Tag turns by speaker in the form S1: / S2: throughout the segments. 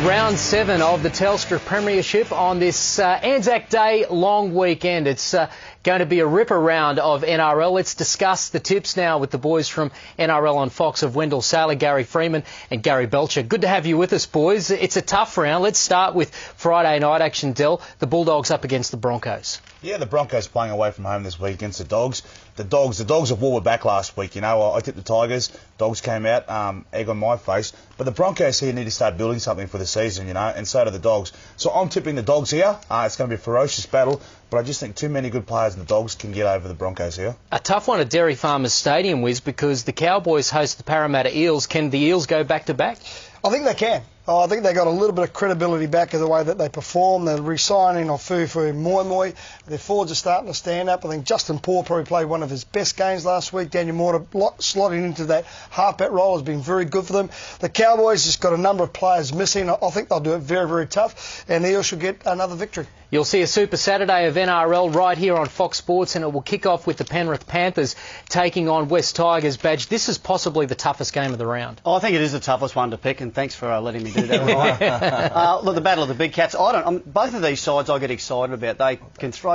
S1: round 7 of the Telstra Premiership on this Anzac Day long weekend. It's going to be a ripper round of NRL. Let's discuss the tips now with the boys from NRL on Fox of Wendell Saylor, Gary Freeman and Gary Belcher. Good to have you with us, boys. It's a tough round. Let's start with Friday night action, Del. The Bulldogs up against the Broncos.
S2: Yeah, the Broncos playing away from home this week against the Dogs. The Dogs of war were back last week. You know, I tipped the Tigers. Dogs came out, egg on my face. But the Broncos here need to start building something for the season, you know, and so do the Dogs. So I'm tipping the Dogs here. It's going to be a ferocious battle, but I just think too many good players in the Dogs can get over the Broncos here.
S1: A tough one at Dairy Farmers Stadium, Wiz, because the Cowboys host the Parramatta Eels. Can the Eels go back-to-back?
S3: I think they can. I think they got a little bit of credibility back in the way that they perform. The re-signing of Fufu Moi. Their forwards are starting to stand up. I think Justin Paul probably played one of his best games last week. Daniel Mortar slotting into that halfback role has been very good for them. The Cowboys just got a number of players missing. I think they'll do it very, very tough, and the Eels should get another victory.
S1: You'll see a Super Saturday of NRL right here on Fox Sports, and it will kick off with the Penrith Panthers taking on West Tigers. Badge, this is possibly the toughest game of the round.
S4: Oh, I think it is the toughest one to pick, and thanks for letting me do that, Ryan. Look, the battle of the big cats. Both of these sides I get excited about. They can throw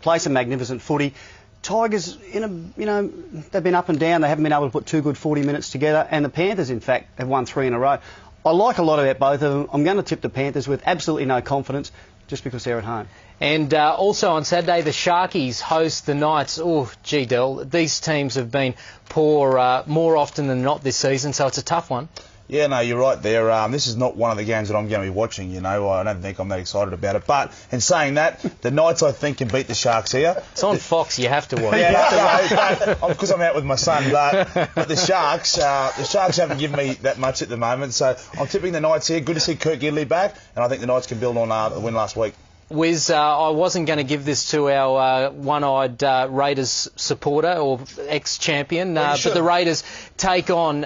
S4: play some magnificent footy. Tigers, they've been up and down. They haven't been able to put two good 40 minutes together, and the Panthers, in fact, have won 3 in a row. I like a lot about both of them. I'm going to tip the Panthers with absolutely no confidence, just because they're at home.
S1: And also on Saturday, the Sharkies host the Knights. Oh, gee, Del, these teams have been poor more often than not this season, so it's a tough one.
S2: Yeah, no, you're right there. This is not one of the games that I'm going to be watching, you know. I don't think I'm that excited about it. But in saying that, the Knights, I think, can beat the Sharks here.
S1: It's on Fox, you have to watch.
S2: Yeah, because I'm out with my son. But the Sharks haven't given me that much at the moment. So I'm tipping the Knights here. Good to see Kurt Gidley back. And I think the Knights can build on the win last week.
S1: Wiz, I wasn't going to give this to our one-eyed Raiders supporter or ex-champion, but the Raiders take on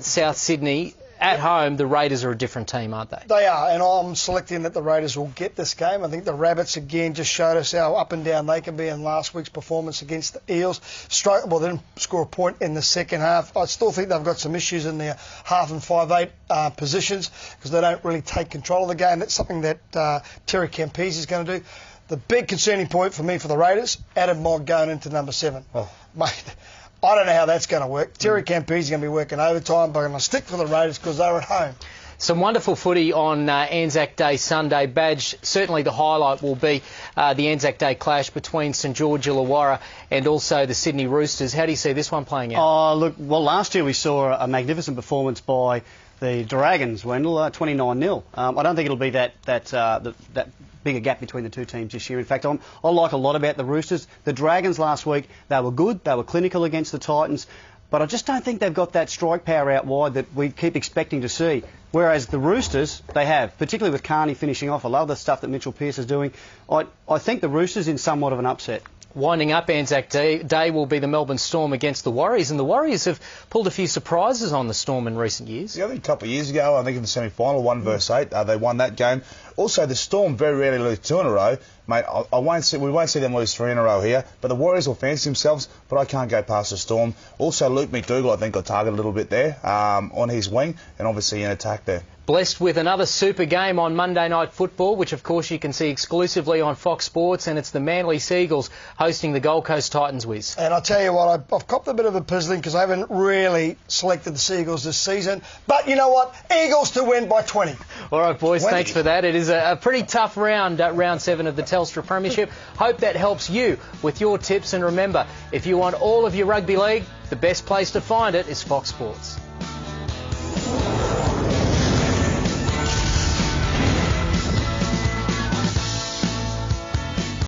S1: South Sydney. At home, the Raiders are a different team, aren't they?
S3: They are, and I'm selecting that the Raiders will get this game. I think the Rabbits, again, just showed us how up and down they can be in last week's performance against the Eels. They didn't score a point in the second half. I still think they've got some issues in their half and 5'8" positions because they don't really take control of the game. That's something that Terry Campese is going to do. The big concerning point for me for the Raiders, Adam Mogg going into number 7. Oh. Mate, I don't know how that's going to work. Terry Campese is going to be working overtime, but I'm going to stick for the Raiders because they're at home.
S1: Some wonderful footy on Anzac Day Sunday. Badge, certainly the highlight will be the Anzac Day clash between St George Illawarra and also the Sydney Roosters. How do you see this one playing out?
S4: Oh, look, well, last year we saw a magnificent performance by the Dragons, Wendell, 29-0. I don't think it'll be that bigger gap between the two teams this year. In fact, I like a lot about the Roosters. The Dragons last week, they were good, they were clinical against the Titans, but I just don't think they've got that strike power out wide that we keep expecting to see. Whereas the Roosters, they have, particularly with Carney finishing off. I love the stuff that Mitchell Pearce is doing. I think the Roosters in somewhat of an upset.
S1: Winding up Anzac Day will be the Melbourne Storm against the Warriors, and the Warriors have pulled a few surprises on the Storm in recent years.
S2: Yeah, I think a couple of years ago, I think in the semi-final, 1 versus 8, they won that game. Also, the Storm very rarely lose 2 in a row. Mate, we won't see them lose 3 in a row here, but the Warriors will fancy themselves, but I can't go past the Storm. Also, Luke McDougall, I think, got targeted a little bit there on his wing, and obviously in attack there.
S1: Blessed with another super game on Monday Night Football, which of course you can see exclusively on Fox Sports, and it's the Manly Seagulls hosting the Gold Coast Titans, Wiz.
S3: And I'll tell you what, I've copped a bit of a pizzling because I haven't really selected the Seagulls this season. But you know what? Eagles to win by 20.
S1: All right, boys, thanks for that. It is a pretty tough round, round 7 of the Telstra Premiership. Hope that helps you with your tips. And remember, if you want all of your rugby league, the best place to find it is Fox Sports.